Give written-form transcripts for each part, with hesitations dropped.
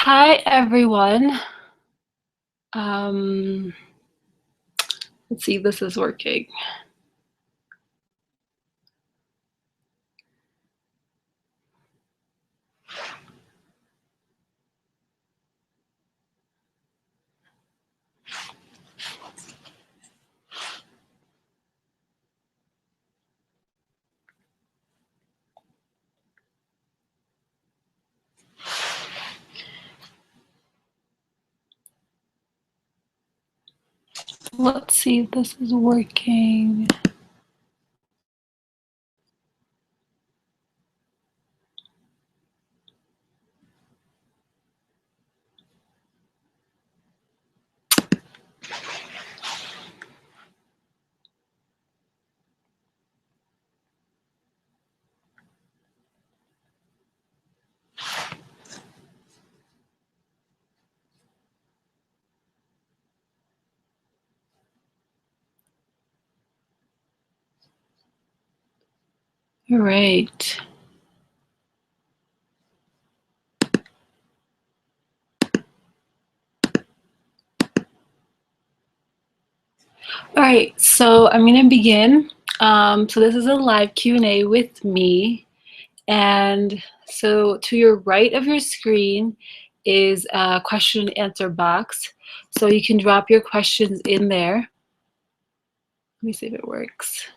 Hi, everyone. Um, let's see if this is working. Let's see if this is working. All right. All right, so I'm gonna begin. So this is a live Q&A with me. And so to your right of your screen is a question and answer box. So you can drop your questions in there. Let me see if it works.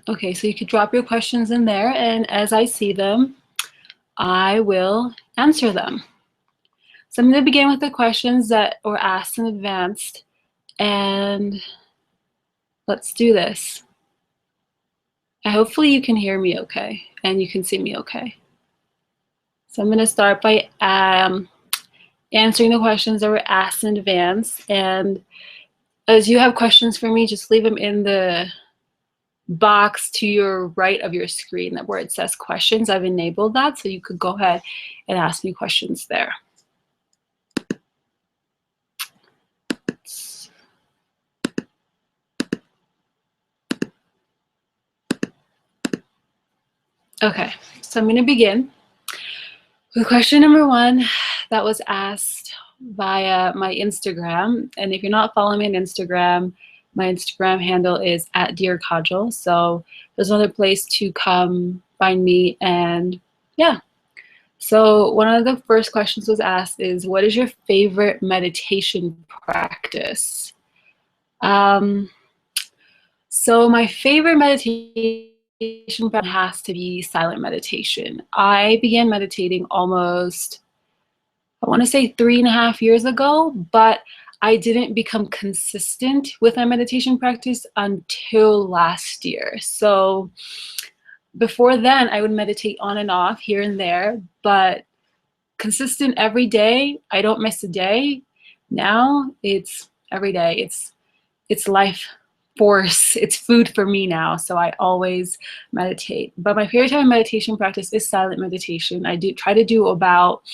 Okay, so you could drop your questions in there, and as I see them, I will answer them. So I'm going to begin with the questions that were asked in advance, and let's do this. Hopefully you can hear me okay, and you can see me okay. So I'm going to start by answering the questions that were asked in advance, and as you have questions for me, just leave them in the box to your right of your screen where it says questions. I've enabled that, so you could go ahead and ask me questions there. Okay, so I'm going to begin with question number one that was asked via my Instagram. And if you're not following me on Instagram, my Instagram handle is @dearkajal. So there's another place to come find me. And yeah, so one of the first questions was asked is, what is your favorite meditation practice? So my favorite meditation has to be silent meditation. I began meditating almost, I want to say 3.5 years ago, but I didn't become consistent with my meditation practice until last year. So before then, I would meditate on and off here and there, but consistent every day, I don't miss a day. Now it's every day. It's life force. It's food for me now, so I always meditate. But my favorite type of meditation practice is silent meditation. I do try to do about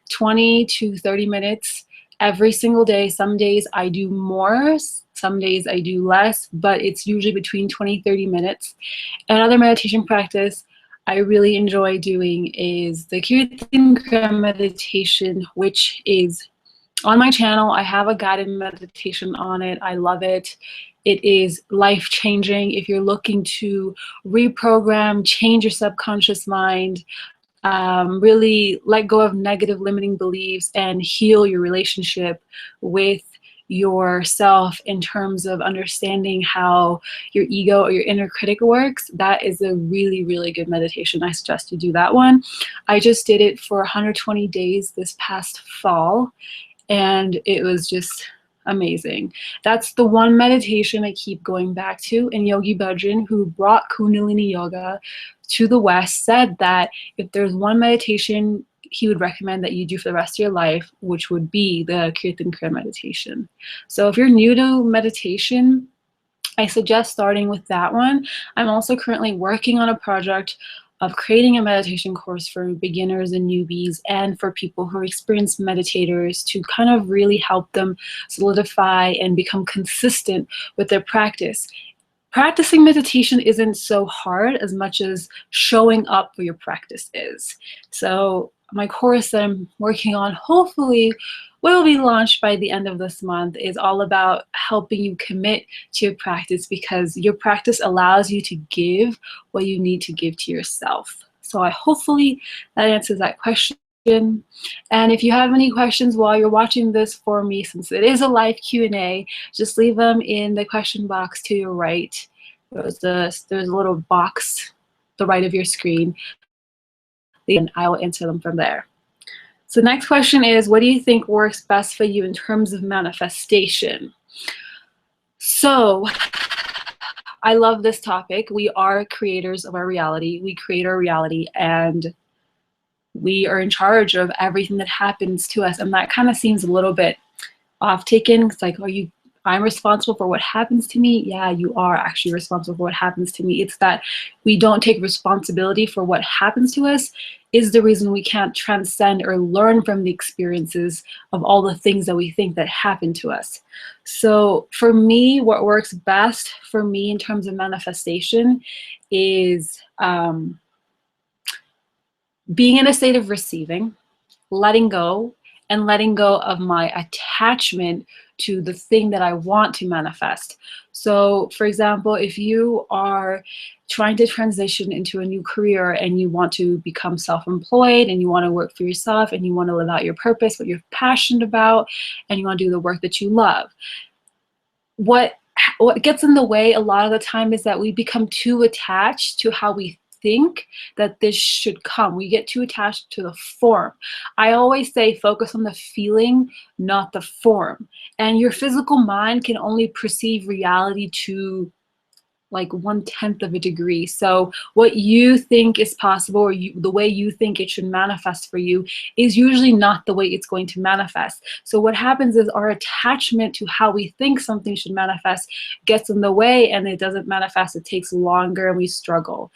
20 to 30 minutes every single day. Some days I do more, some days I do less, but it's usually between 20 30 minutes. Another meditation practice I really enjoy doing is the Kirtan Kriya meditation, which is on my channel. I have a guided meditation on it. I love it. It is life-changing if you're looking to reprogram, change your subconscious mind, really let go of negative limiting beliefs and heal your relationship with yourself in terms of understanding how your ego or your inner critic works. That is a really, really good meditation. I suggest you do that one. I just did it for 120 days this past fall, and it was just amazing. That's the one meditation I keep going back to. And Yogi Bhajan, who brought Kundalini Yoga to the West, said that if there's one meditation he would recommend that you do for the rest of your life, which would be the Kirtan Kriya meditation. So if you're new to meditation, I suggest starting with that one. I'm also currently working on a project of creating a meditation course for beginners and newbies and for people who are experienced meditators to kind of really help them solidify and become consistent with their practice. practicing meditation isn't so hard as much as showing up for your practice is. So my course that I'm working on hopefully will be launched by the end of this month is all about helping you commit to your practice, because your practice allows you to give what you need to give to yourself. So I hopefully that answers that question. And if you have any questions while you're watching this for me, since it is a live Q&A, just leave them in the question box to your right. There's a little box the right of your screen, and I will answer them from there. So the next question is, what do you think works best for you in terms of manifestation? So I love this topic. We are creators of our reality. We create our reality, and we are in charge of everything that happens to us. And that kind of seems a little bit off taken. It's like, I'm responsible for what happens to me. Yeah, you are actually responsible for what happens to me. It's that we don't take responsibility for what happens to us is the reason we can't transcend or learn from the experiences of all the things that we think that happen to us. So for me, what works best for me in terms of manifestation is being in a state of receiving, letting go, and letting go of my attachment to the thing that I want to manifest. So for example, if you are trying to transition into a new career and you want to become self-employed and you want to work for yourself and you want to live out your purpose, what you're passionate about, and you want to do the work that you love, what gets in the way a lot of the time is that we become too attached to how we think that this should come. We get too attached to the form. I always say focus on the feeling, not the form. And your physical mind can only perceive reality to like 1/10 of a degree. So what you think is possible, or the way you think it should manifest for you, is usually not the way it's going to manifest. So what happens is our attachment to how we think something should manifest gets in the way, and it doesn't manifest. It takes longer and we struggle.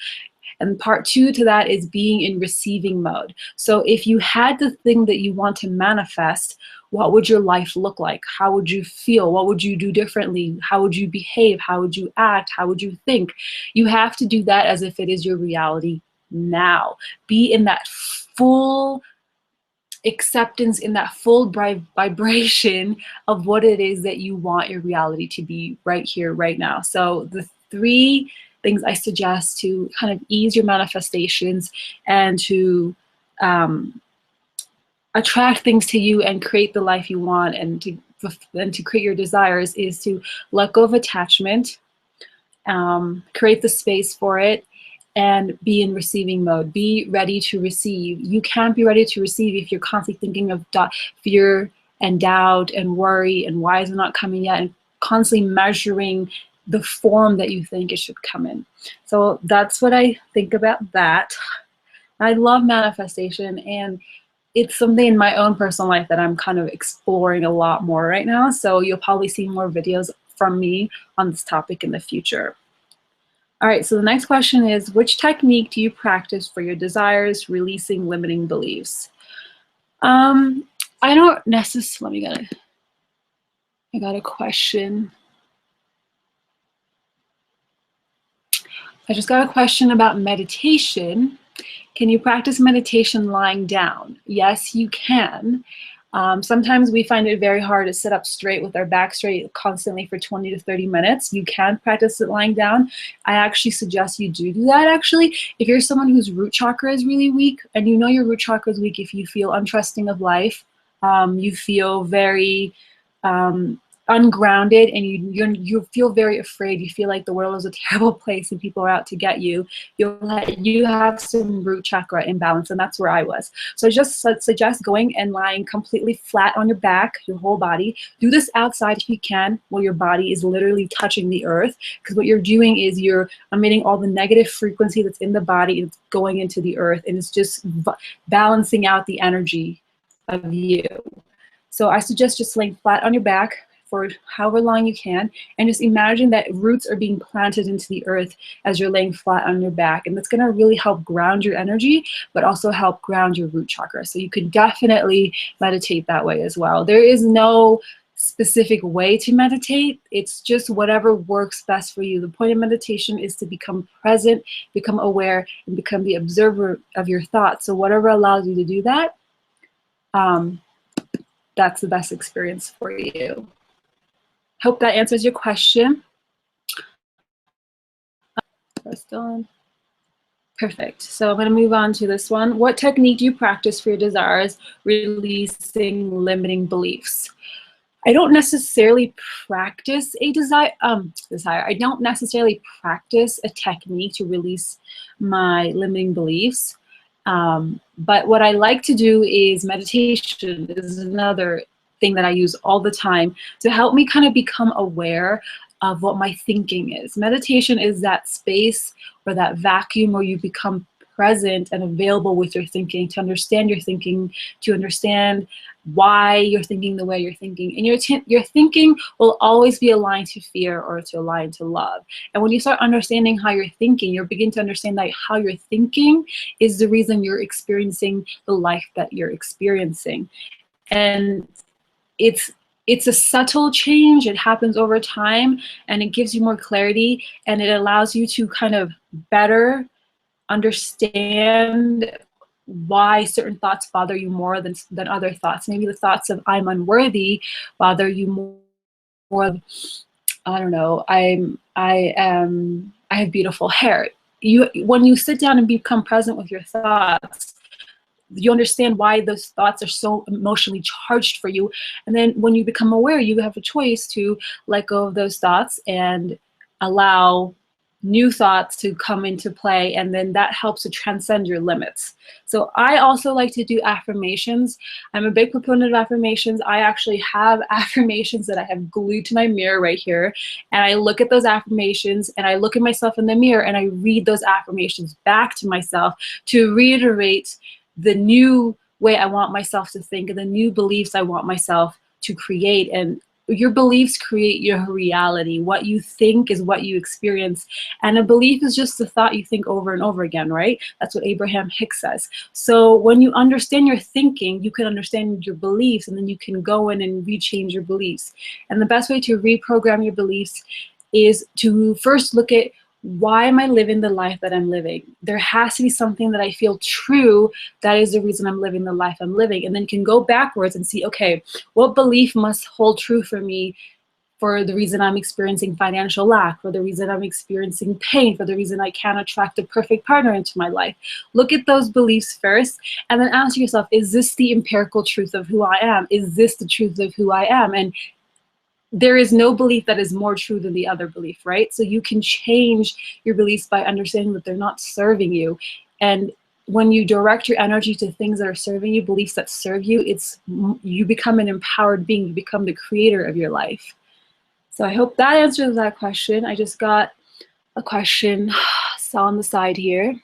And part two to that is being in receiving mode. So if you had the thing that you want to manifest, what would your life look like? How would you feel? What would you do differently? How would you behave? How would you act? How would you think? You have to do that as if it is your reality now. Be in that full acceptance, in that full vibration of what it is that you want your reality to be right here, right now. So the three things I suggest to kind of ease your manifestations and to attract things to you and create the life you want, and to create your desires, is to let go of attachment, create the space for it, and be in receiving mode. Be ready to receive. You can't be ready to receive if you're constantly thinking of fear and doubt and worry and why is it not coming yet, and constantly measuring the form that you think it should come in. So that's what I think about that. I love manifestation, and it's something in my own personal life that I'm kind of exploring a lot more right now. So you'll probably see more videos from me on this topic in the future. All right, so the next question is, which technique do you practice for your desires, releasing limiting beliefs? I don't necessarily, I got a question. I just got a question about meditation. Can you practice meditation lying down? Yes, you can. Sometimes we find it very hard to sit up straight with our back straight constantly for 20 to 30 minutes. You can practice it lying down. I actually suggest you do that actually. If you're someone whose root chakra is really weak, and you know your root chakra is weak if you feel untrusting of life, you feel very ungrounded, and you feel very afraid, you feel like the world is a terrible place and people are out to get you, you have some root chakra imbalance, and that's where I was. So I just suggest going and lying completely flat on your back, your whole body. Do this outside if you can, while your body is literally touching the earth, because what you're doing is you're emitting all the negative frequency that's in the body, and it's going into the earth, and it's just balancing out the energy of you. So I suggest just laying flat on your back for however long you can, and just imagine that roots are being planted into the earth as you're laying flat on your back, and that's going to really help ground your energy, but also help ground your root chakra. So you could definitely meditate that way as well. There is no specific way to meditate. It's just whatever works best for you. The point of meditation is to become present, become aware, and become the observer of your thoughts. So whatever allows you to do that, that's the best experience for you. Hope that answers your question. Press done. Perfect. So I'm going to move on to this one. What technique do you practice for your desires, releasing limiting beliefs? I don't necessarily practice a desire. I don't necessarily practice a technique to release my limiting beliefs. But what I like to do is meditation is another thing that I use all the time to help me kind of become aware of what my thinking is. Meditation is that space or that vacuum where you become present and available with your thinking, to understand your thinking, to understand why you're thinking the way you're thinking. And your thinking will always be aligned to fear or to align to love. And when you start understanding how you're thinking, you begin to understand that how you're thinking is the reason you're experiencing the life that you're experiencing. And it's a subtle change. It happens over time, and it gives you more clarity, and it allows you to kind of better understand why certain thoughts bother you more than other thoughts. Maybe the thoughts of I'm unworthy bother you more. I don't know. I have beautiful hair. When you sit down and become present with your thoughts, you understand why those thoughts are so emotionally charged for you. And then when you become aware, you have a choice to let go of those thoughts and allow new thoughts to come into play, and then that helps to transcend your limits. So I also like to do affirmations. I'm a big proponent of affirmations. I actually have affirmations that I have glued to my mirror right here, and I look at those affirmations and I look at myself in the mirror and I read those affirmations back to myself to reiterate the new way I want myself to think and the new beliefs I want myself to create. And your beliefs create your reality. What you think is what you experience. And a belief is just the thought you think over and over again, right? That's what Abraham Hicks says. So when you understand your thinking, you can understand your beliefs, and then you can go in and rechange your beliefs. And the best way to reprogram your beliefs is to first look at, why am I living the life that I'm living? There has to be something that I feel true that is the reason I'm living the life I'm living. And then you can go backwards and see, okay, what belief must hold true for me for the reason I'm experiencing financial lack, for the reason I'm experiencing pain, for the reason I can't attract a perfect partner into my life. Look at those beliefs first, and then ask yourself, is this the empirical truth of who I am? Is this the truth of who I am? And there is no belief that is more true than the other belief, right? So you can change your beliefs by understanding that they're not serving you. And when you direct your energy to things that are serving you, beliefs that serve you, you become an empowered being. You become the creator of your life. So I hope that answers that question. I just got a question on the side here.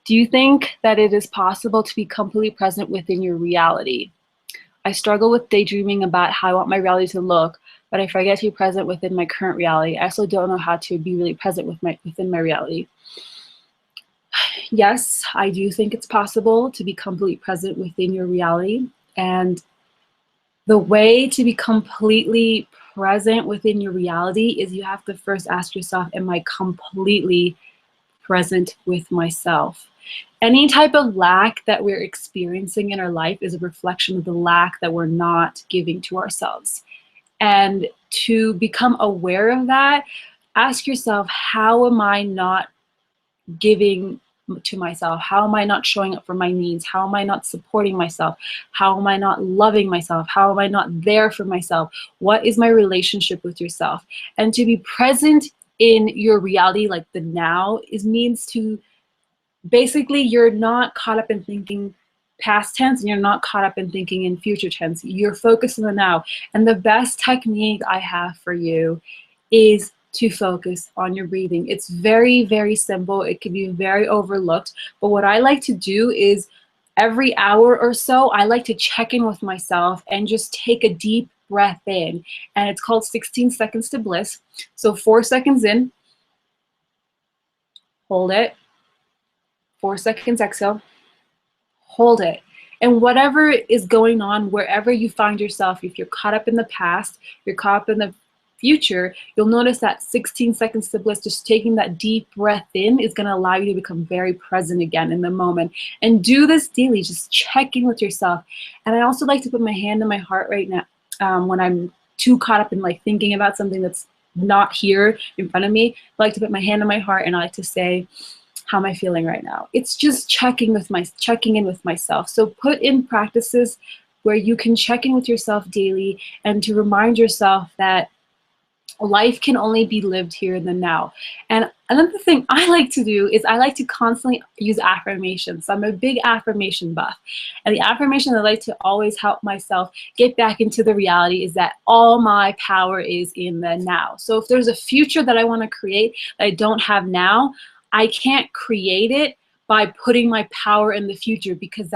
Do you think that it is possible to be completely present within your reality? I struggle with daydreaming about how I want my reality to look, but I forget to be present within my current reality. I also don't know how to be really present within my reality. Yes, I do think it's possible to be completely present within your reality. And the way to be completely present within your reality is you have to first ask yourself, am I completely present with myself? Any type of lack that we're experiencing in our life is a reflection of the lack that we're not giving to ourselves. And to become aware of that, ask yourself, how am I not giving to myself? How am I not showing up for my needs? How am I not supporting myself? How am I not loving myself? How am I not there for myself? What is my relationship with yourself? And to be present in your reality, like the now, means to basically, you're not caught up in thinking past tense, and you're not caught up in thinking in future tense. You're focused on the now. And the best technique I have for you is to focus on your breathing. It's very, very simple. It can be very overlooked. But what I like to do is every hour or so, I like to check in with myself and just take a deep breath in. And it's called 16 seconds to bliss. So 4 seconds in, hold it. 4 seconds exhale, hold it. And whatever is going on, wherever you find yourself, if you're caught up in the past, you're caught up in the future, you'll notice that 16 seconds to bliss, just taking that deep breath in, is going to allow you to become very present again in the moment. And do this daily, just check in with yourself. And I also like to put my hand in my heart right now when I'm too caught up in like thinking about something that's not here in front of me. I like to put my hand in my heart and I like to say, how am I feeling right now? It's just checking in with myself. So put in practices where you can check in with yourself daily and to remind yourself that life can only be lived here in the now. And another thing I like to do is I like to constantly use affirmations. So I'm a big affirmation buff. And the affirmation I like to always help myself get back into the reality is that all my power is in the now. So if there's a future that I want to create that I don't have now, I can't create it by putting my power in the future, because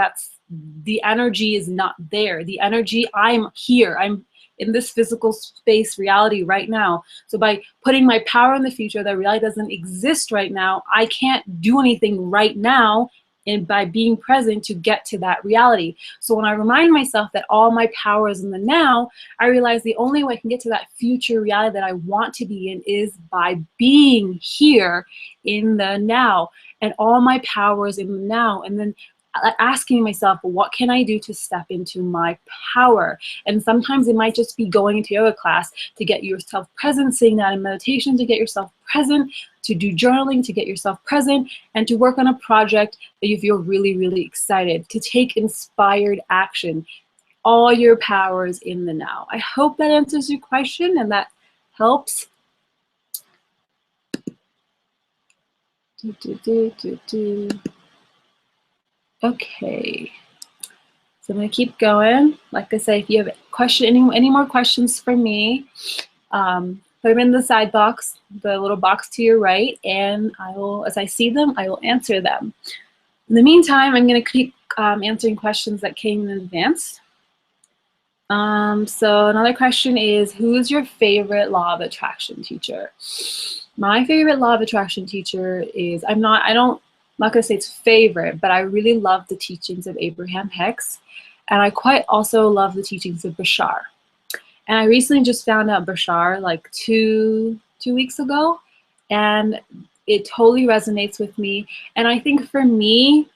the energy is not there. The energy, I'm here. I'm in this physical space reality right now. So by putting my power in the future that reality doesn't exist right now, I can't do anything right now and by being present to get to that reality. So when I remind myself that all my power is in the now, I realize the only way I can get to that future reality that I want to be in is by being here in the now. And all my power is in the now. And then asking myself, what can I do to step into my power? And sometimes it might just be going into yoga class to get yourself present, saying that in meditation to get yourself present, to do journaling to get yourself present, and to work on a project that you feel really, really excited, to take inspired action. All your power is in the now. I hope that answers your question and that helps. Okay. So I'm going to keep going. Like I say, if you have any more questions for me, put them in the side box, the little box to your right, and I will, as I see them, I will answer them. In the meantime, I'm going to keep answering questions that came in advance. So another question is, who is your favorite law of attraction teacher? My favorite law of attraction teacher is, I'm not going to say it's favorite, but I really love the teachings of Abraham Hicks. And I quite also love the teachings of Bashar. And I recently just found out Bashar like two weeks ago, and it totally resonates with me. And I think for me,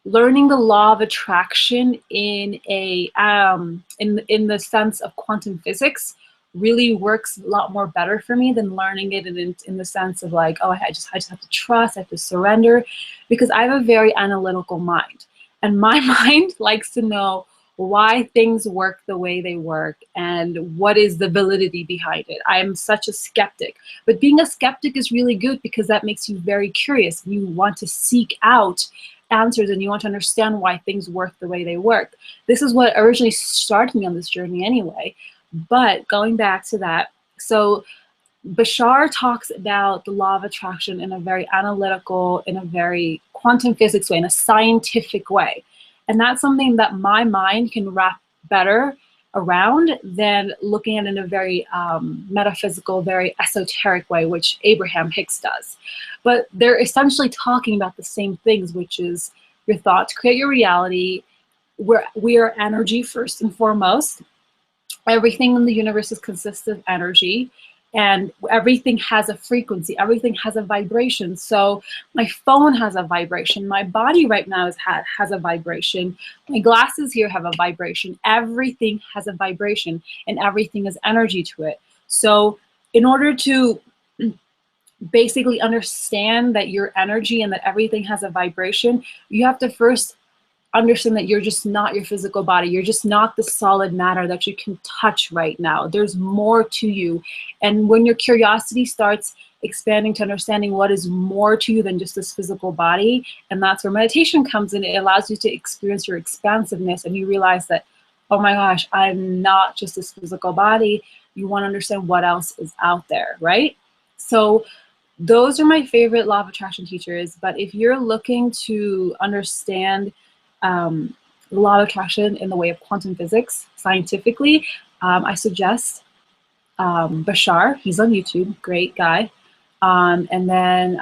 learning the law of attraction in the sense of quantum physics really works a lot more better for me than learning it in the sense of like, oh, I just have to trust, I have to surrender, because I have a very analytical mind. And my mind likes to know why things work the way they work and what is the validity behind it. I am such a skeptic. But being a skeptic is really good because that makes you very curious. You want to seek out answers and you want to understand why things work the way they work. This is what originally started me on this journey anyway. But going back to that, so Bashar talks about the law of attraction in a very analytical, in a very quantum physics way, in a scientific way. And that's something that my mind can wrap better around than looking at it in a very metaphysical, very esoteric way, which Abraham Hicks does. But they're essentially talking about the same things, which is your thoughts create your reality. We are energy first and foremost. Everything in the universe is consists of energy, and everything has a frequency, everything has a vibration. So my phone has a vibration, my body right now has a vibration, my glasses here have a vibration. Everything has a vibration and everything is energy to it. So in order to basically understand that your energy and that everything has a vibration, you have to first understand that you're just not your physical body. You're just not the solid matter that you can touch right now. There's more to you. And when your curiosity starts expanding to understanding what is more to you than just this physical body, and that's where meditation comes in, it allows you to experience your expansiveness and you realize that, oh my gosh, I'm not just this physical body. You want to understand what else is out there, right? So those are my favorite law of attraction teachers. But if you're looking to understand the law of attraction in the way of quantum physics scientifically, I suggest Bashar. He's on YouTube, great guy. And then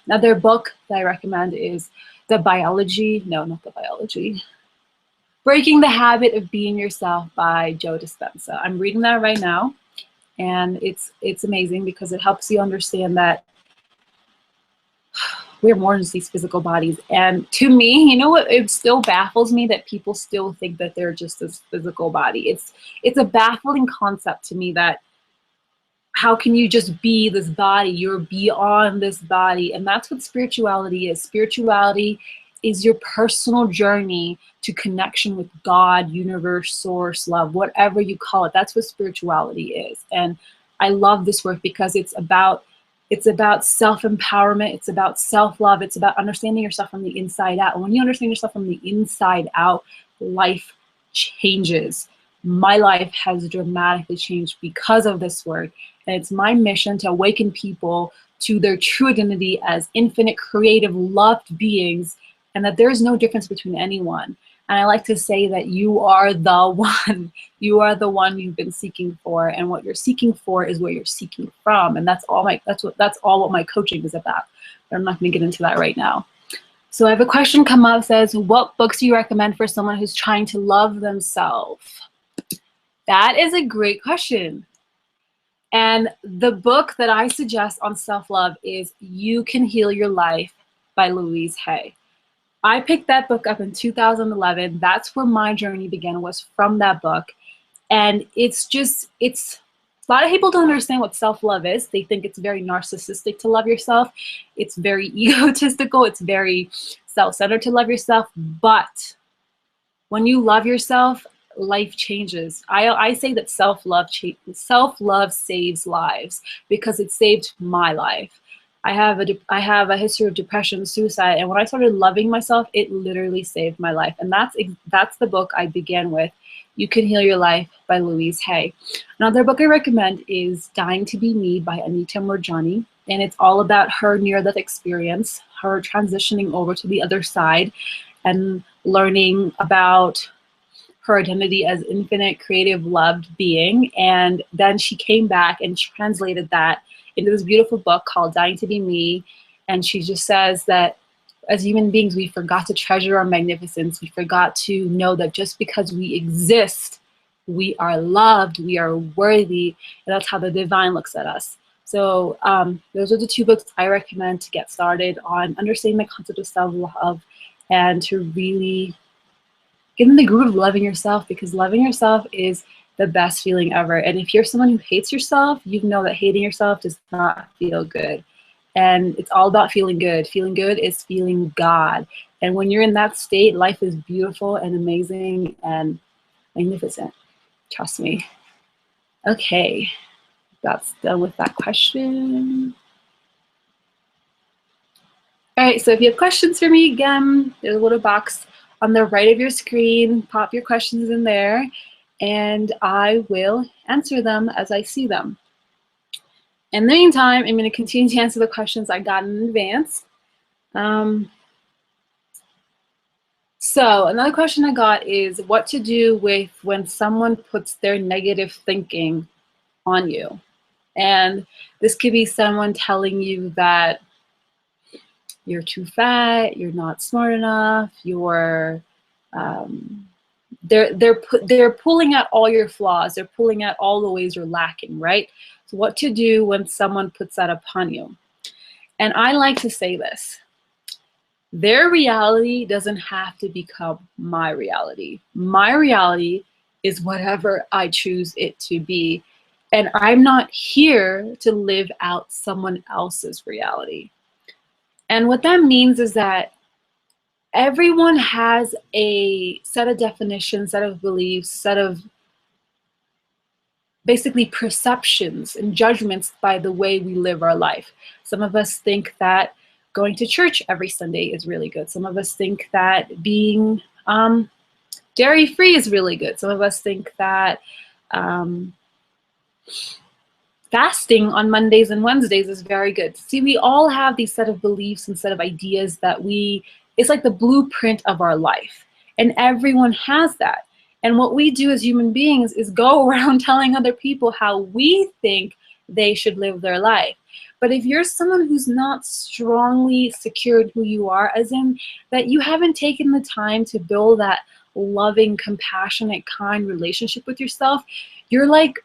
another book that I recommend is not the biology. Breaking the Habit of Being Yourself by Joe Dispenza. I'm reading that right now, and it's amazing because it helps you understand that we're more than just these physical bodies. And to me, you know what, it still baffles me that people still think that they're just this physical body. It's a baffling concept to me that how can you just be this body? You're beyond this body. And that's what spirituality is. Spirituality is your personal journey to connection with God, universe, source, love, whatever you call it. That's what spirituality is. And I love this work because it's about self-empowerment, it's about self-love, it's about understanding yourself from the inside out. And when you understand yourself from the inside out, life changes. My life has dramatically changed because of this work. And it's my mission to awaken people to their true identity as infinite, creative, loved beings, and that there is no difference between anyone. And I like to say that you are the one. You are the one you've been seeking for, and what you're seeking for is where you're seeking from. And that's all what my coaching is about. But I'm not going to get into that right now. So I have a question come up, says, what books do you recommend for someone who's trying to love themselves? That is a great question. And the book that I suggest on self-love is You Can Heal Your Life by Louise Hay. I picked that book up in 2011. That's where my journey began, was from that book. And it's a lot of people don't understand what self-love is. They think it's very narcissistic to love yourself. It's very egotistical. It's very self-centered to love yourself. But when you love yourself, life changes. I say that self-love saves lives, because it saved my life. I have a history of depression, suicide, and when I started loving myself, it literally saved my life. And that's the book I began with, You Can Heal Your Life by Louise Hay. Another book I recommend is Dying to Be Me by Anita Moorjani, and it's all about her near-death experience, her transitioning over to the other side, and learning about her identity as infinite, creative, loved being. And then she came back and translated that into this beautiful book called Dying to Be Me. And she just says that as human beings, we forgot to treasure our magnificence. We forgot to know that just because we exist, we are loved, we are worthy, and that's how the divine looks at us. So those are the two books I recommend to get started on understanding the concept of self-love and to really get in the groove of loving yourself, because loving yourself is the best feeling ever. And if you're someone who hates yourself, you know that hating yourself does not feel good. And it's all about feeling good. Feeling good is feeling God. And when you're in that state, life is beautiful and amazing and magnificent. Trust me. Okay, that's done with that question. All right, so if you have questions for me, again, there's a little box on the right of your screen. Pop your questions in there, and I will answer them as I see them. In the meantime, I'm going to continue to answer the questions I got in advance. So another question I got is what to do with when someone puts their negative thinking on you. And this could be someone telling you that you're too fat, you're not smart enough, they're pulling out all your flaws, they're pulling out all the ways you're lacking, right? So what to do when someone puts that upon you? And I like to say this: their reality doesn't have to become my reality. My reality is whatever I choose it to be. And I'm not here to live out someone else's reality. And what that means is that everyone has a set of definitions, set of beliefs, set of basically perceptions and judgments by the way we live our life. Some of us think that going to church every Sunday is really good. Some of us think that being dairy-free is really good. Some of us think that fasting on Mondays and Wednesdays is very good. See, we all have these set of beliefs and set of ideas that it's like the blueprint of our life. And everyone has that. And what we do as human beings is go around telling other people how we think they should live their life. But if you're someone who's not strongly secure in who you are, as in that you haven't taken the time to build that loving, compassionate, kind relationship with yourself, you're like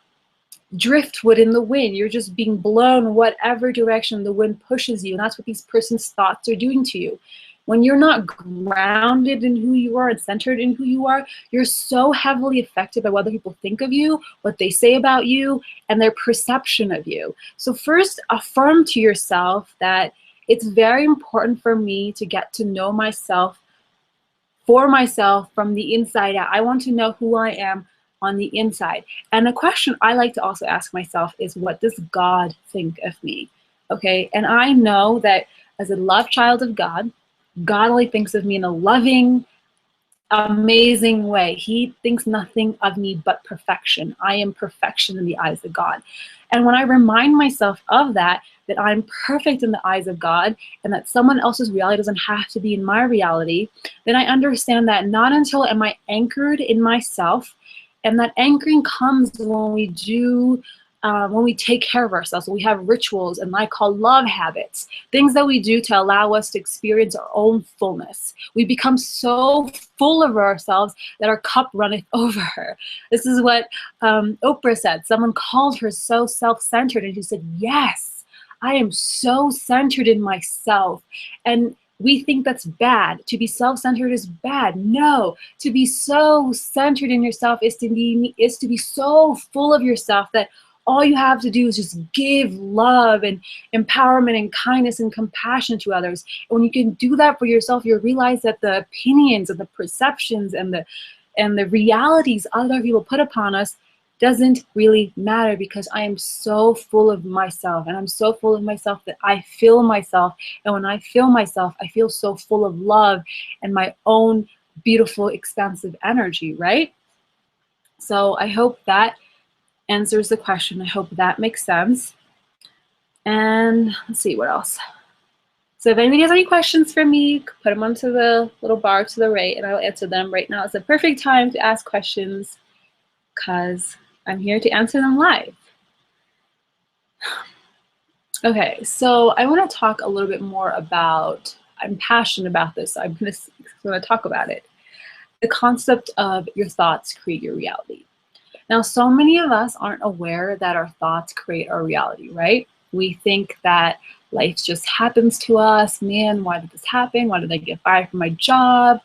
driftwood in the wind. You're just being blown whatever direction the wind pushes you. And that's what these person's thoughts are doing to you. When you're not grounded in who you are and centered in who you are, you're so heavily affected by what other people think of you, what they say about you, and their perception of you. So first, affirm to yourself that it's very important for me to get to know myself for myself from the inside out. I want to know who I am on the inside. And a question I like to also ask myself is, what does God think of me? Okay, and I know that as a loved child of God, God only thinks of me in a loving, amazing way. He thinks nothing of me but perfection. I am perfection in the eyes of God. And when I remind myself of that, that I'm perfect in the eyes of God, and that someone else's reality doesn't have to be in my reality, then I understand that not until am I anchored in myself, and that anchoring comes when we do when we take care of ourselves, when we have rituals and I call love habits, things that we do to allow us to experience our own fullness. We become so full of ourselves that our cup runneth over. This is what Oprah said. Someone called her so self-centered, and she said, yes, I am so centered in myself. And we think that's bad. To be self-centered is bad. No, to be so centered in yourself is to be so full of yourself that all you have to do is just give love and empowerment and kindness and compassion to others. And when you can do that for yourself, you realize that the opinions and the perceptions and the realities other people put upon us doesn't really matter, because I am so full of myself, and I'm so full of myself that I feel myself. And when I feel myself, I feel so full of love and my own beautiful, expansive energy, right? So I hope that answers the question. I hope that makes sense. And let's see what else. So if anybody has any questions for me, put them onto the little bar to the right, and I'll answer them. Right now is the perfect time to ask questions, because I'm here to answer them live. Okay, so I want to talk a little bit more about, I'm passionate about this, so I'm going to talk about it. The concept of your thoughts create your reality. Now, so many of us aren't aware that our thoughts create our reality, right? We think that life just happens to us. Man, why did this happen? Why did I get fired from my job?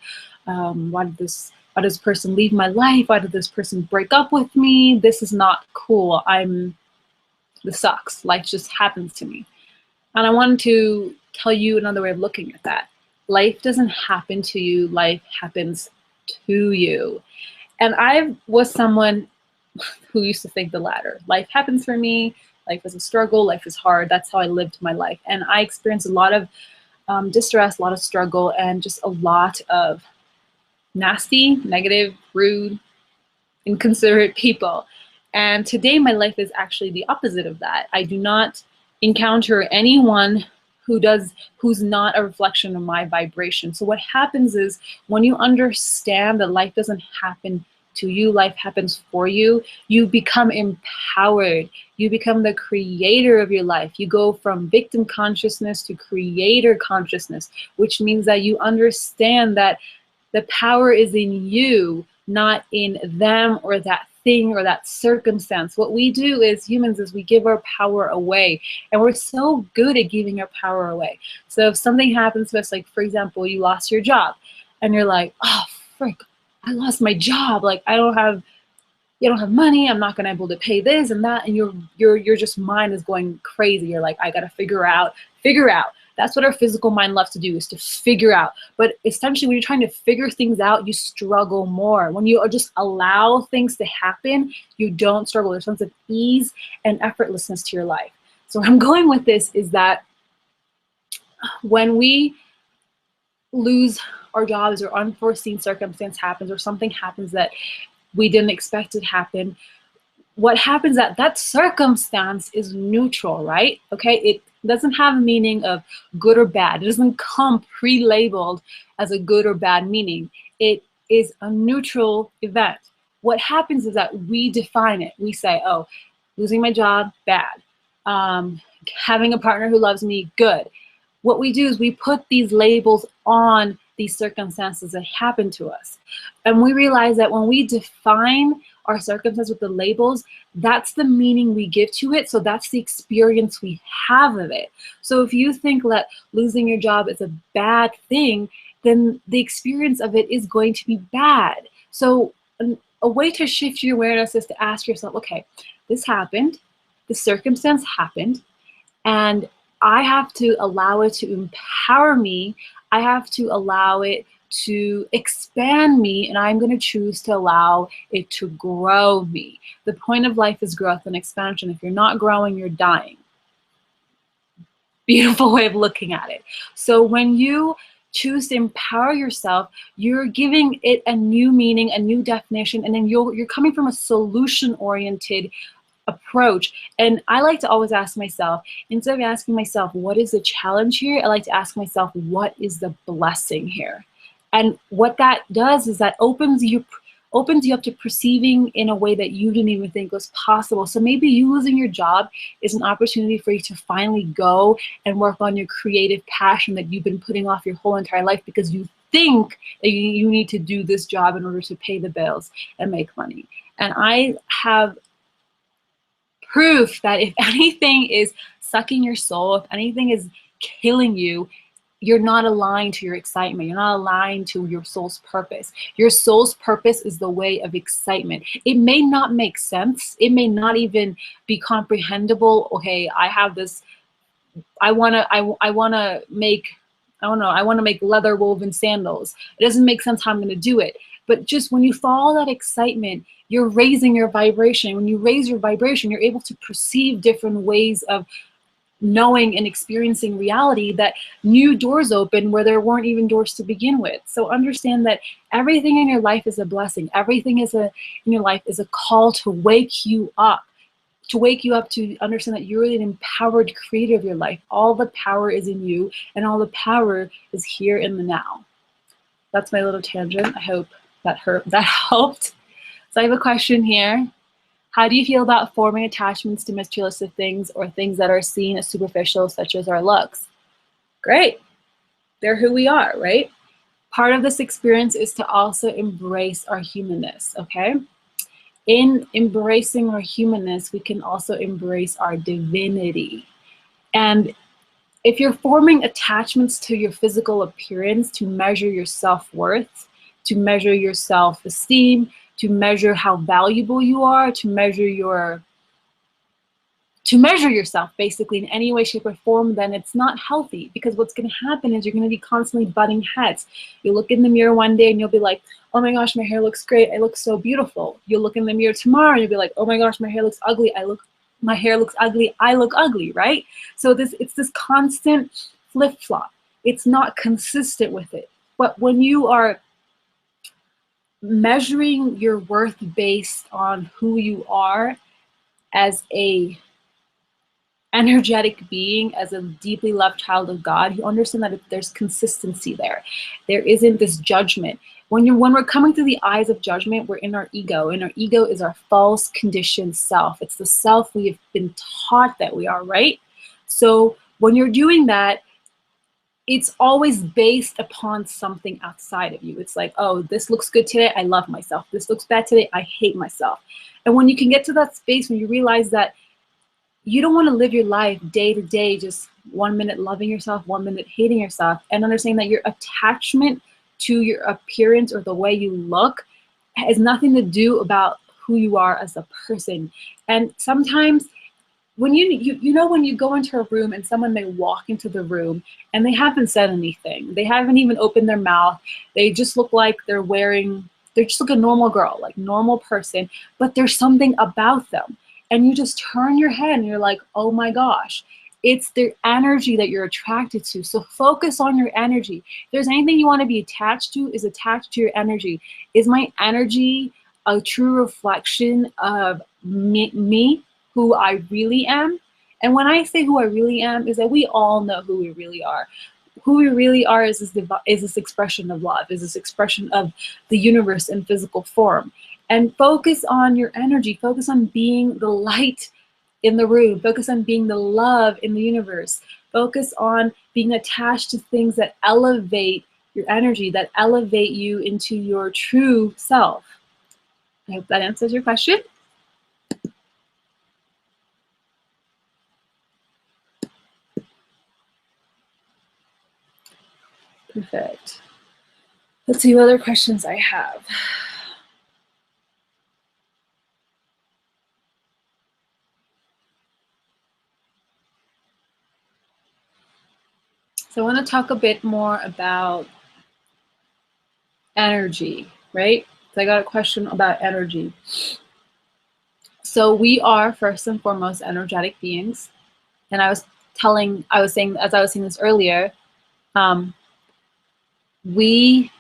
Why did this person leave my life? Why did this person break up with me? This is not cool. This sucks. Life just happens to me. And I wanted to tell you another way of looking at that. Life doesn't happen to you. Life happens to you. And I was someone who used to think the latter. Life happens for me. Life is a struggle. Life is hard. That's how I lived my life. And I experienced a lot of distress, a lot of struggle, and just a lot of nasty, negative, rude, inconsiderate people. And today my life is actually the opposite of that. I do not encounter anyone who's not a reflection of my vibration. So what happens is, when you understand that life doesn't happen to you, life happens for you, you become empowered. You become the creator of your life. You go from victim consciousness to creator consciousness, which means that you understand that the power is in you, not in them or that thing or that circumstance. What we do as humans is we give our power away, and we're so good at giving our power away. So if something happens to us, like for example, you lost your job, and you're like, oh frick, I lost my job. Like you don't have money. I'm not gonna be able to pay this and that, and your just mind is going crazy. You're like, I gotta figure out. That's what our physical mind loves to do, is to figure out. But essentially, when you're trying to figure things out, you struggle more. When you just allow things to happen, you don't struggle. There's a sense of ease and effortlessness to your life. So where I'm going with this is that when we lose our jobs, or unforeseen circumstance happens, or something happens that we didn't expect to happen, what happens that circumstance is neutral, right? Okay, it doesn't have a meaning of good or bad. It doesn't come pre-labeled as a good or bad meaning. It is a neutral event. What happens is that we define it. We say, oh, losing my job, bad. Having a partner who loves me, good. What we do is we put these labels on these circumstances that happen to us. And we realize that when we define our circumstance with the labels, that's the meaning we give to it. So that's the experience we have of it. So if you think that losing your job is a bad thing, then the experience of it is going to be bad. So a way to shift your awareness is to ask yourself, okay, this happened, the circumstance happened, and I have to allow it to empower me. I have to allow it to expand me, and I'm going to choose to allow it to grow me. The point of life is growth and expansion. If you're not growing, you're dying. Beautiful way of looking at it. So when you choose to empower yourself, you're giving it a new meaning, a new definition, and then you're coming from a solution-oriented approach. And I like to always ask myself, instead of asking myself, what is the challenge here? I like to ask myself, what is the blessing here? And what that does is that opens you up to perceiving in a way that you didn't even think was possible. So maybe you losing your job is an opportunity for you to finally go and work on your creative passion that you've been putting off your whole entire life because you think that you need to do this job in order to pay the bills and make money. And I have proof that if anything is sucking your soul, if anything is killing you, you're not aligned to your excitement. You're not aligned to your soul's purpose. Your soul's purpose is the way of excitement. It may not make sense. It may not even be comprehensible. Okay, I have this, I wanna make, I don't know, I wanna make leather woven sandals. It doesn't make sense how I'm gonna do it. But just when you follow that excitement, you're raising your vibration. When you raise your vibration, you're able to perceive different ways of knowing and experiencing reality, that new doors open where there weren't even doors to begin with. So understand that everything in your life is a blessing. Everything in your life is a call to wake you up. To understand that you're an empowered creator of your life. All the power is in you, and all the power is here in the now. That's my little tangent. I hope that helped. So I have a question here. How do you feel about forming attachments to materialistic things or things that are seen as superficial, such as our looks? Great. They're who we are, right? Part of this experience is to also embrace our humanness, okay? In embracing our humanness, we can also embrace our divinity. And if you're forming attachments to your physical appearance to measure your self-worth, to measure your self-esteem, to measure how valuable you are, to measure yourself basically in any way, shape, or form, then it's not healthy, because what's going to happen is you're going to be constantly butting heads. You look in the mirror one day and you'll be like, oh my gosh, my hair looks great, I look so beautiful. You'll look in the mirror tomorrow and you'll be like, oh my gosh, my hair looks ugly, my hair looks ugly, I look ugly, right? So it's this constant flip-flop. It's not consistent with it. But when you are measuring your worth based on who you are as a energetic being, as a deeply loved child of God, you understand that if there's consistency there isn't this judgment. When we're coming through the eyes of judgment, we're in our ego, and our ego is our false conditioned self. It's the self we have been taught that we are, right? So when you're doing that, it's always based upon something outside of you. It's like, oh, this looks good today, I love myself. This looks bad today, I hate myself. And when you can get to that space, when you realize that you don't want to live your life day to day, just 1 minute loving yourself, 1 minute hating yourself, and understanding that your attachment to your appearance or the way you look has nothing to do about who you are as a person. And sometimes when when you go into a room and someone may walk into the room and they haven't said anything, they haven't even opened their mouth, they just look like they're just like a normal girl, like normal person, but there's something about them. And you just turn your head and you're like, oh my gosh, it's the energy that you're attracted to. So focus on your energy. If there's anything you want to be attached to, is attached to your energy. Is my energy a true reflection of me, who I really am? And when I say who I really am, is that we all know who we really are. Who we really are is this expression of love, is this expression of the universe in physical form. And focus on your energy. Focus on being the light in the room. Focus on being the love in the universe. Focus on being attached to things that elevate your energy, that elevate you into your true self. I hope that answers your question. Perfect. Let's see what other questions I have. So I want to talk a bit more about energy, right? So I got a question about energy. So we are first and foremost energetic beings. And I was saying, as I was saying this earlier, we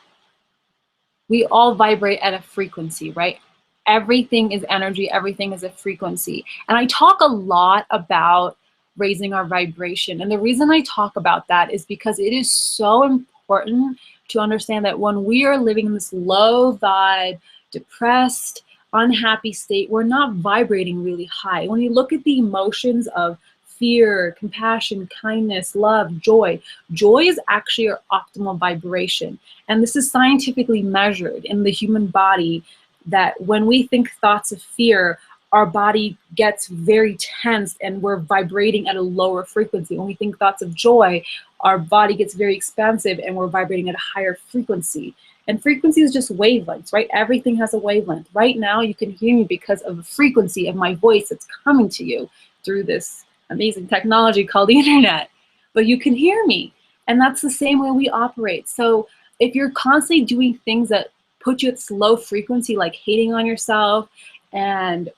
all vibrate at a frequency, right? Everything is energy, everything is a frequency. And I talk a lot about raising our vibration. And the reason I talk about that is because it is so important to understand that when we are living in this low vibe, depressed, unhappy state, we're not vibrating really high. When you look at the emotions of fear, compassion, kindness, love, joy is actually our optimal vibration. And this is scientifically measured in the human body, that when we think thoughts of fear, our body gets very tense and we're vibrating at a lower frequency. When we think thoughts of joy, our body gets very expansive and we're vibrating at a higher frequency. And frequency is just wavelengths, right? Everything has a wavelength. Right now, you can hear me because of the frequency of my voice that's coming to you through this amazing technology called the internet. But you can hear me. And that's the same way we operate. So if you're constantly doing things that put you at slow frequency, like hating on yourself and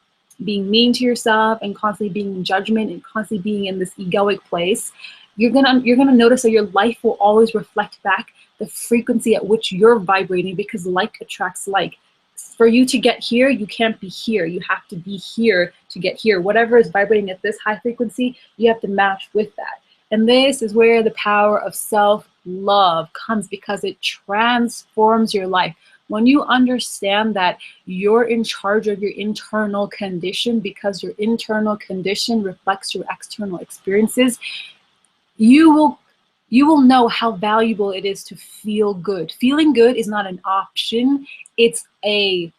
being mean to yourself and constantly being in judgment and constantly being in this egoic place, you're gonna notice that your life will always reflect back the frequency at which you're vibrating, because like attracts like. For you to get here, you can't be here. You have to be here to get here. Whatever is vibrating at this high frequency, you have to match with that. And this is where the power of self-love comes, because it transforms your life. When you understand that you're in charge of your internal condition, because your internal condition reflects your external experiences, you will know how valuable it is to feel good. Feeling good is not an option, it's a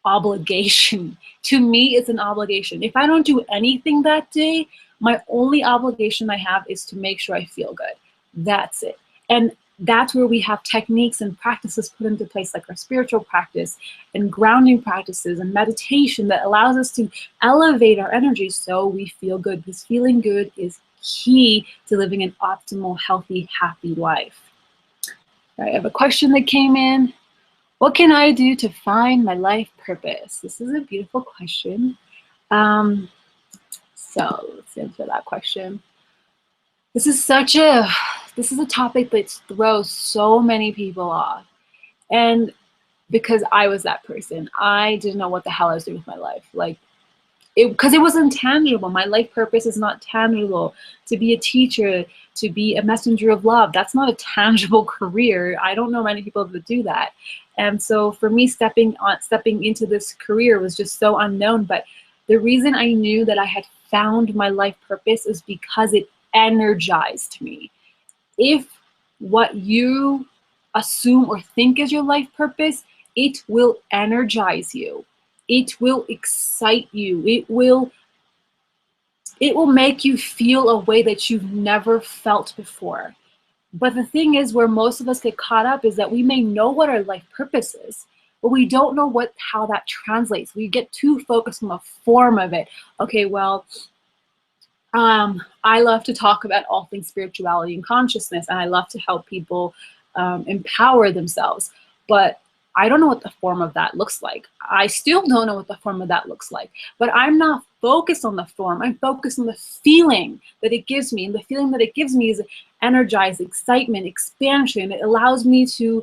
obligation. To me, it's an obligation. If I don't do anything that day, my only obligation I have is to make sure I feel good. That's it. And that's where we have techniques and practices put into place, like our spiritual practice and grounding practices and meditation, that allows us to elevate our energy so we feel good, because feeling good is key to living an optimal, healthy, happy life. All right, I have a question that came in. What can I do to find my life purpose? This is a beautiful question. So let's answer that question. This is a topic that throws so many people off. And because I was that person, I didn't know what the hell I was doing with my life. Because it was intangible. My life purpose is not tangible. To be a teacher, to be a messenger of love, that's not a tangible career. I don't know many people that do that. And so for me, stepping into this career was just so unknown. But the reason I knew that I had found my life purpose is because it energized me. If what you assume or think is your life purpose, it will energize you. It will excite you. It will make you feel a way that you've never felt before. But the thing is, where most of us get caught up is that we may know what our life purpose is, but we don't know how that translates. We get too focused on the form of it. Okay, well, I love to talk about all things spirituality and consciousness, and I love to help people empower themselves. But I don't know what the form of that looks like. I still don't know what the form of that looks like. But I'm not focused on the form. I'm focused on the feeling that it gives me. And the feeling that it gives me is energized, excitement, expansion. It allows me to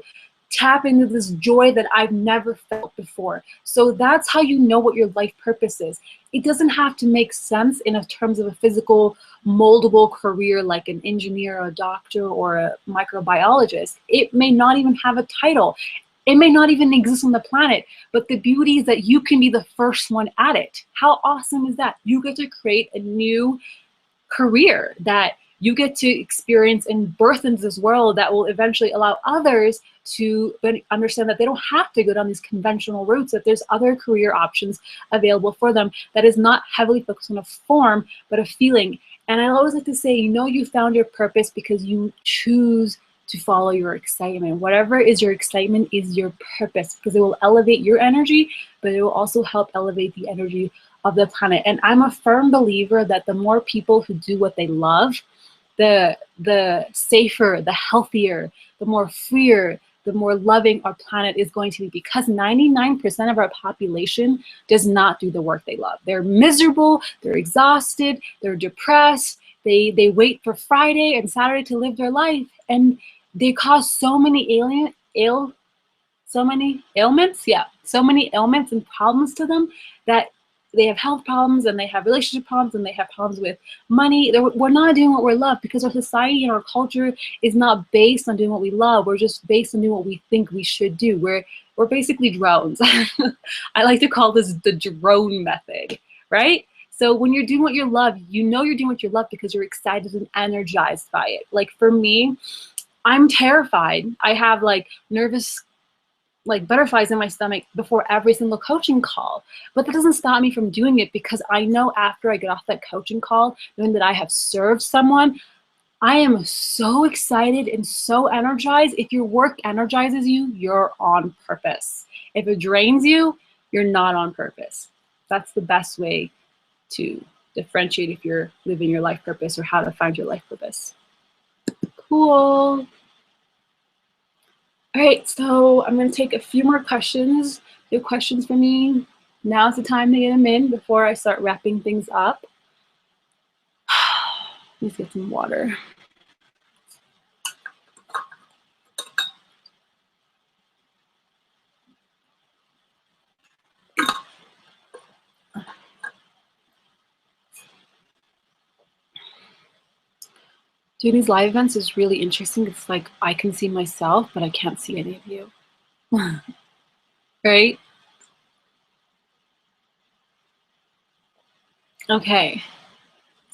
tap into this joy that I've never felt before. So that's how you know what your life purpose is. It doesn't have to make sense in terms of a physical, moldable career like an engineer, a doctor, or a microbiologist. It may not even have a title. It may not even exist on the planet, but the beauty is that you can be the first one at it. How awesome is that? You get to create a new career that You get to experience and birth into this world that will eventually allow others to understand that they don't have to go down these conventional routes, that there's other career options available for them that is not heavily focused on a form, but a feeling. And I always like to say, you know, you found your purpose because you choose to follow your excitement. Whatever is your excitement is your purpose, because it will elevate your energy, but it will also help elevate the energy of the planet. And I'm a firm believer that the more people who do what they love, the safer, the healthier, the more freer, the more loving our planet is going to be, because 99% of our population does not do the work they love. They're miserable, they're exhausted, they're depressed, they wait for Friday and Saturday to live their life, and they cause so many so many ailments, so many ailments and problems to them, that they have health problems and they have relationship problems and they have problems with money. We're not doing what we love because our society and our culture is not based on doing what we love. We're just based on doing what we think we should do. We're basically drones. I like to call this the drone method, right? So when you're doing what you love, you know you're doing what you love because you're excited and energized by it. Like for me, I'm terrified. I have like nervous butterflies in my stomach before every single coaching call. But that doesn't stop me from doing it, because I know after I get off that coaching call, knowing that I have served someone, I am so excited and so energized. If your work energizes you, you're on purpose. If it drains you, you're not on purpose. That's the best way to differentiate if you're living your life purpose or how to find your life purpose. Cool. All right, so I'm going to take a few more questions. If you have questions for me, now's the time to get them in before I start wrapping things up. Let's get some water. Doing these live events is really interesting. It's like I can see myself, but I can't see any of you. Right? Okay.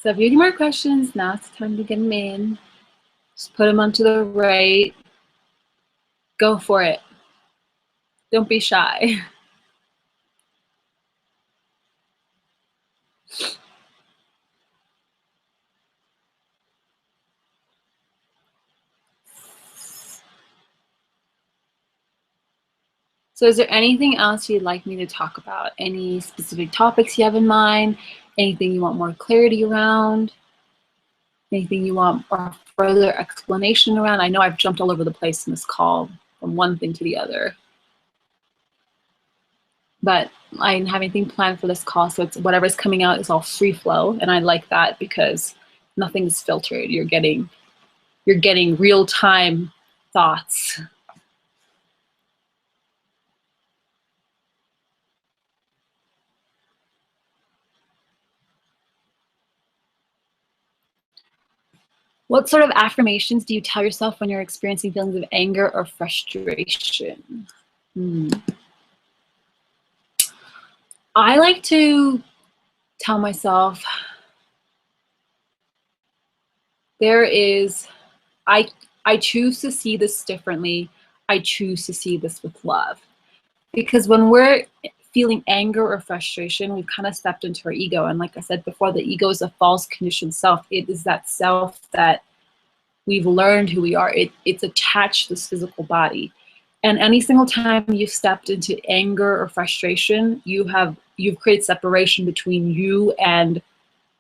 So if you have any more questions, now it's time to get them in. Just put them onto the right. Go for it. Don't be shy. So is there anything else you'd like me to talk about? Any specific topics you have in mind? Anything you want more clarity around? Anything you want more further explanation around? I know I've jumped all over the place in this call from one thing to the other. But I didn't have anything planned for this call, so it's whatever's coming out is all free flow, and I like that because nothing's filtered. You're getting real-time thoughts. What sort of affirmations do you tell yourself when you're experiencing feelings of anger or frustration? I like to tell myself I choose to see this differently. I choose to see this with love. Because when we're feeling anger or frustration, we've kind of stepped into our ego. And like I said before, the ego is a false conditioned self. It is that self that we've learned who we are. It's attached to this physical body. And any single time you've stepped into anger or frustration, you've created separation between you and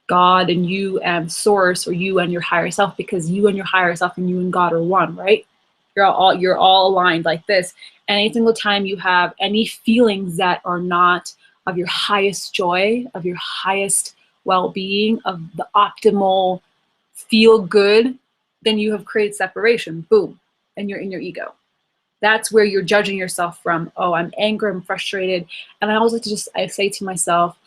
God and you and source, or you and your higher self, because you and your higher self and you and God are one, right? You're all aligned like this. And any single time you have any feelings that are not of your highest joy, of your highest well-being, of the optimal feel good, then you have created separation. Boom. And you're in your ego. That's where you're judging yourself from. Oh, I'm angry, I'm frustrated. And I always like to I say to myself,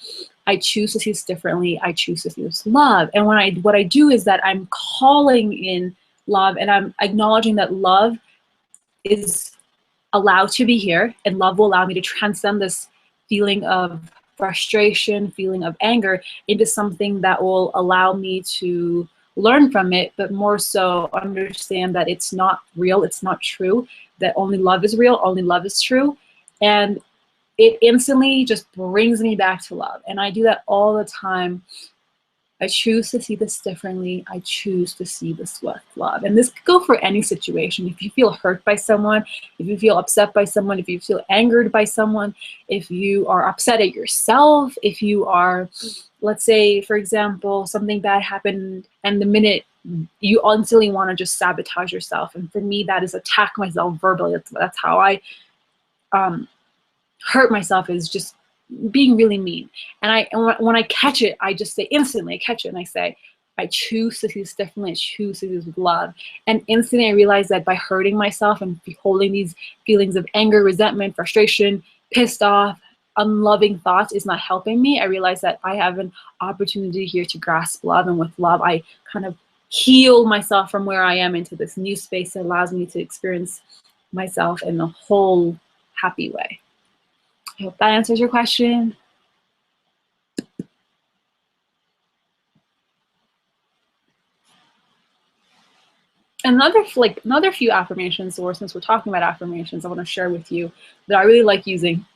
I choose to see this differently. I choose to see this love. And what I do is that I'm calling in love, and I'm acknowledging that love is allowed to be here, and love will allow me to transcend this feeling of frustration, feeling of anger, into something that will allow me to learn from it, but more so understand that it's not real, it's not true, that only love is real, only love is true. And it instantly just brings me back to love. And I do that all the time. I choose to see this differently. I choose to see this with love. And this could go for any situation. If you feel hurt by someone, if you feel upset by someone, if you feel angered by someone, if you are upset at yourself, if you are, let's say, for example, something bad happened and the minute you instantly want to just sabotage yourself. And for me, that is attack myself verbally. That's how I hurt myself, is just being really mean. And when I catch it, I just say instantly, I catch it and I say, I choose to see this differently, I choose to see this with love. And instantly I realize that by hurting myself and holding these feelings of anger, resentment, frustration, pissed off, unloving thoughts is not helping me. I realize that I have an opportunity here to grasp love, and with love I kind of heal myself from where I am into this new space that allows me to experience myself in a whole happy way. I hope that answers your question. Another few affirmations, or since we're talking about affirmations, I want to share with you that I really like using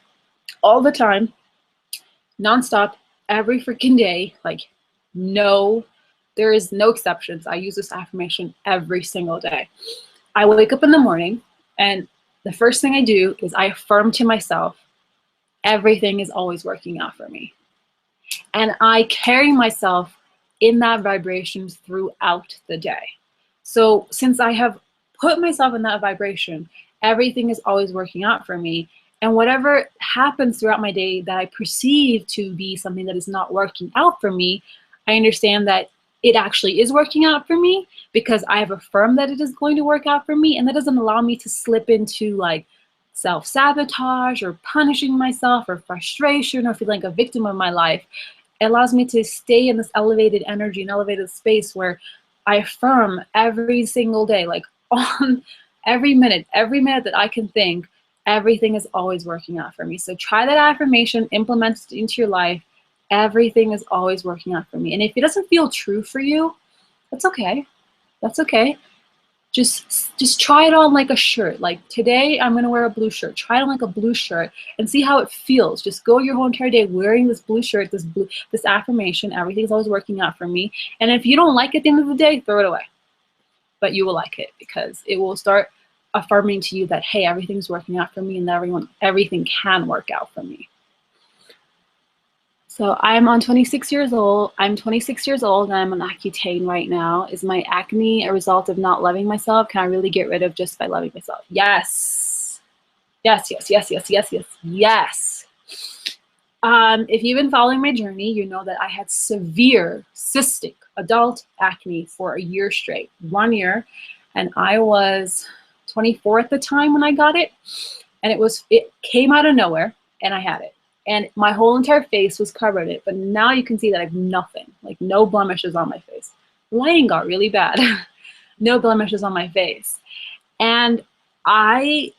all the time, nonstop, every freaking day. Like, no, there is no exceptions. I use this affirmation every single day. I wake up in the morning, and the first thing I do is I affirm to myself, everything is always working out for me. And I carry myself in that vibration throughout the day. So since I have put myself in that vibration, everything is always working out for me. And whatever happens throughout my day that I perceive to be something that is not working out for me, I understand that it actually is working out for me because I have affirmed that it is going to work out for me. And that doesn't allow me to slip into like self-sabotage or punishing myself or frustration or feeling like a victim of my life. It allows me to stay in this elevated energy and elevated space where I affirm every single day, like on every minute that I can think, everything is always working out for me. So try that affirmation, implement it into your life. Everything is always working out for me. And if it doesn't feel true for you, that's okay. That's okay. Just try it on like a shirt. Like today I'm gonna wear a blue shirt. Try it on like a blue shirt and see how it feels. Just go your whole entire day wearing this blue shirt, this affirmation, everything's always working out for me. And if you don't like it at the end of the day, throw it away. But you will like it because it will start affirming to you that, hey, everything's working out for me and everything can work out for me. So I'm 26 years old. I'm 26 years old and I'm on Accutane right now. Is my acne a result of not loving myself? Can I really get rid of just by loving myself? Yes. Yes, yes, yes, yes, yes, yes, yes. If you've been following my journey, you know that I had severe cystic adult acne for a year straight, 1 year. And I was 24 at the time when I got it. And it came out of nowhere and I had it. And my whole entire face was covered in it, but now you can see that I have nothing, like no blemishes on my face. The lighting got really bad. No blemishes on my face. And I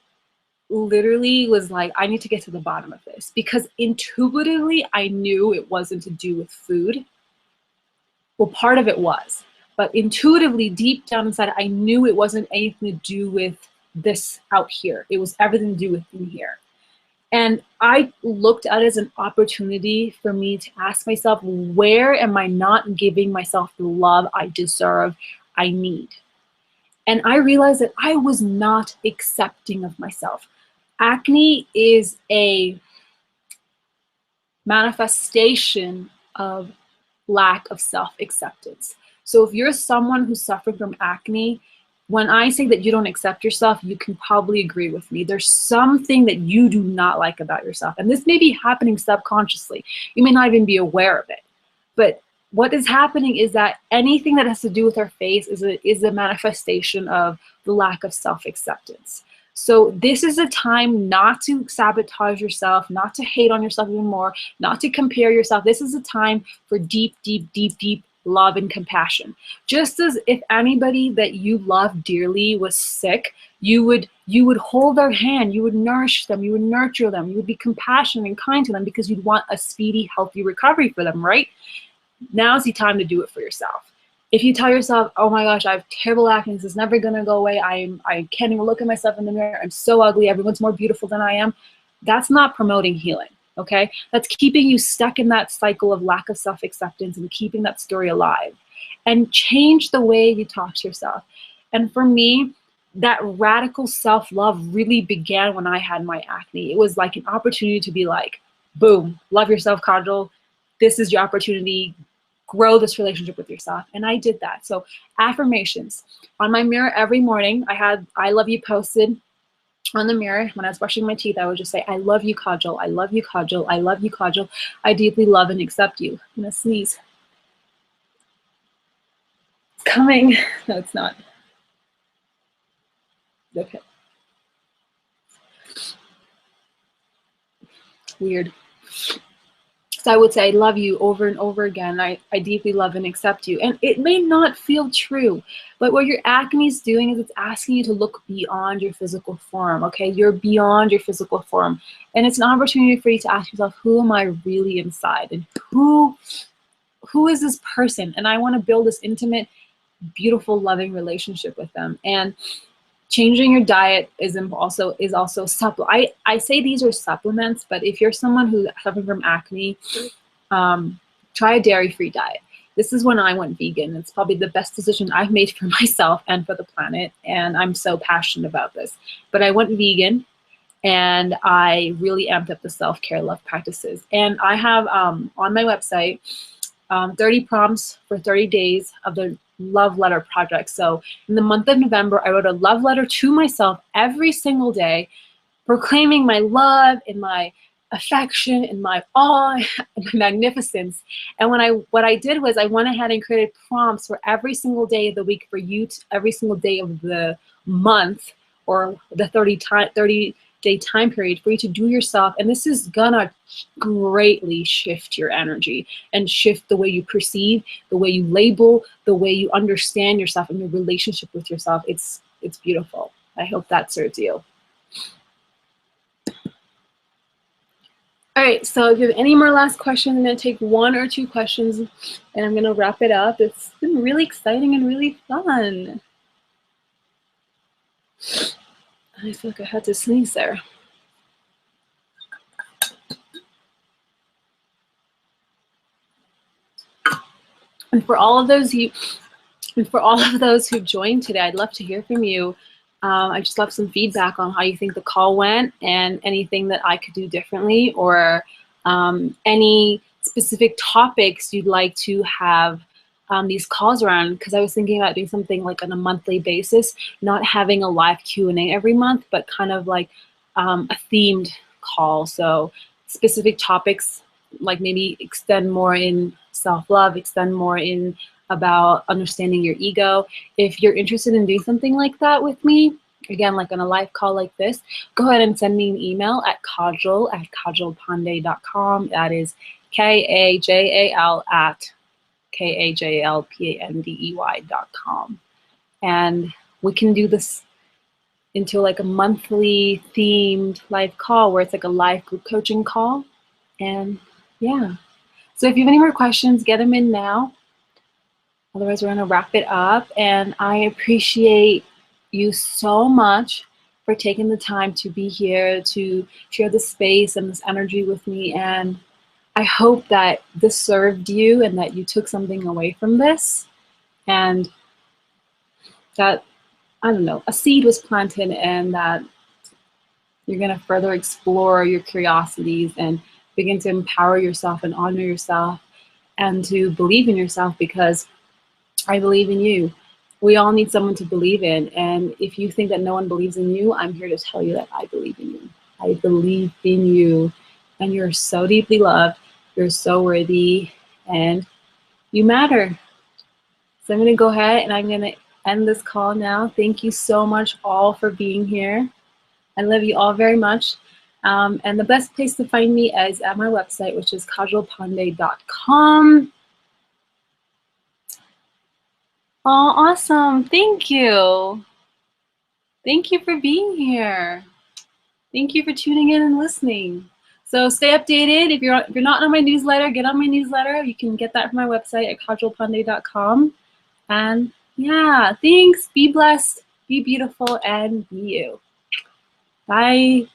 literally was like, I need to get to the bottom of this, because intuitively I knew it wasn't to do with food. Well, part of it was, but intuitively deep down inside, I knew it wasn't anything to do with this out here. It was everything to do with in here. And I looked at it as an opportunity for me to ask myself, where am I not giving myself the love I deserve, I need? And I realized that I was not accepting of myself. Acne is a manifestation of lack of self-acceptance. So if you're someone who's suffering from acne, when I say that you don't accept yourself, you can probably agree with me. There's something that you do not like about yourself. And this may be happening subconsciously. You may not even be aware of it. But what is happening is that anything that has to do with our face is a manifestation of the lack of self-acceptance. So this is a time not to sabotage yourself, not to hate on yourself even more, not to compare yourself. This is a time for deep, deep, deep, deep love and compassion. Just as if anybody that you love dearly was sick, you would hold their hand, you would nourish them, you would nurture them, you would be compassionate and kind to them because you'd want a speedy, healthy recovery for them, right? Now's the time to do it for yourself. if you tell yourself, oh my gosh, I have terrible acne, this is never gonna go away, I can't even look at myself in the mirror, I'm so ugly, everyone's more beautiful than I am, that's not promoting healing, okay? That's keeping you stuck in that cycle of lack of self-acceptance and keeping that story alive. And change the way you talk to yourself. And for me, that radical self-love really began when I had my acne. It was like an opportunity to be like, boom, love yourself, Kajal. This is your opportunity. Grow this relationship with yourself. And I did that. So affirmations. On my mirror every morning, I had I love you posted on the mirror. When I was brushing my teeth, I would just say, I love you, Kajal. I love you, Kajal. I love you, Kajal. I deeply love and accept you. I'm gonna sneeze. It's coming. No, it's not. Okay. Weird. So I would say, I love you over and over again. I deeply love and accept you. And it may not feel true, but what your acne is doing is it's asking you to look beyond your physical form, okay? You're beyond your physical form. And it's an opportunity for you to ask yourself, who am I really inside? And who is this person? And I want to build this intimate, beautiful, loving relationship with them. And changing your diet is also I say these are supplements, but if you're someone who's suffering from acne, try a dairy-free diet. This is when I went vegan. It's probably the best decision I've made for myself and for the planet, and I'm so passionate about this. But I went vegan, and I really amped up the self-care love practices. And I have on my website 30 prompts for 30 days of the love letter project. So in the month of November, I wrote a love letter to myself every single day, proclaiming my love and my affection and my awe and my magnificence. And what I did was I went ahead and created prompts for every single day of the week for you, every single day of the month, or the 30-day time period for you to do yourself. And this is gonna greatly shift your energy and shift the way you perceive, the way you label, the way you understand yourself and your relationship with yourself. It's beautiful. I hope that serves you. All right, so if you have any more last questions, I'm going to take 1 or 2 questions and I'm going to wrap it up. It's been really exciting and really fun. I feel like I had to sneeze there. And for all of those who've joined today, I'd love to hear from you. I just love some feedback on how you think the call went and anything that I could do differently, or any specific topics you'd like to have these calls around, because I was thinking about doing something like on a monthly basis, not having a live Q&A every month, but kind of like a themed call. So specific topics, like maybe extend more in self-love, extend more in about understanding your ego. If you're interested in doing something like that with me, again, like on a live call like this, go ahead and send me an email at kajal@kajalpandey.com. That is KAJAL@KAJALPANDEY.com. And we can do this into like a monthly themed live call where it's like a live group coaching call. And yeah. So if you have any more questions, get them in now. Otherwise, we're going to wrap it up. And I appreciate you so much for taking the time to be here, to share the space and this energy with me. And I hope that this served you and that you took something away from this. And that, I don't know, a seed was planted, and that you're going to further explore your curiosities and begin to empower yourself and honor yourself and to believe in yourself, because I believe in you. We all need someone to believe in. And if you think that no one believes in you, I'm here to tell you that I believe in you. I believe in you. And you're so deeply loved. You're so worthy. And you matter. So I'm going to go ahead and I'm going to end this call now. Thank you so much all for being here. I love you all very much. And the best place to find me is at my website, which is kajalpandey.com. Oh, awesome. Thank you. Thank you for being here. Thank you for tuning in and listening. So stay updated. If you're not on my newsletter, get on my newsletter. You can get that from my website at kajalpandey.com. And yeah, thanks. Be blessed, be beautiful, and be you. Bye.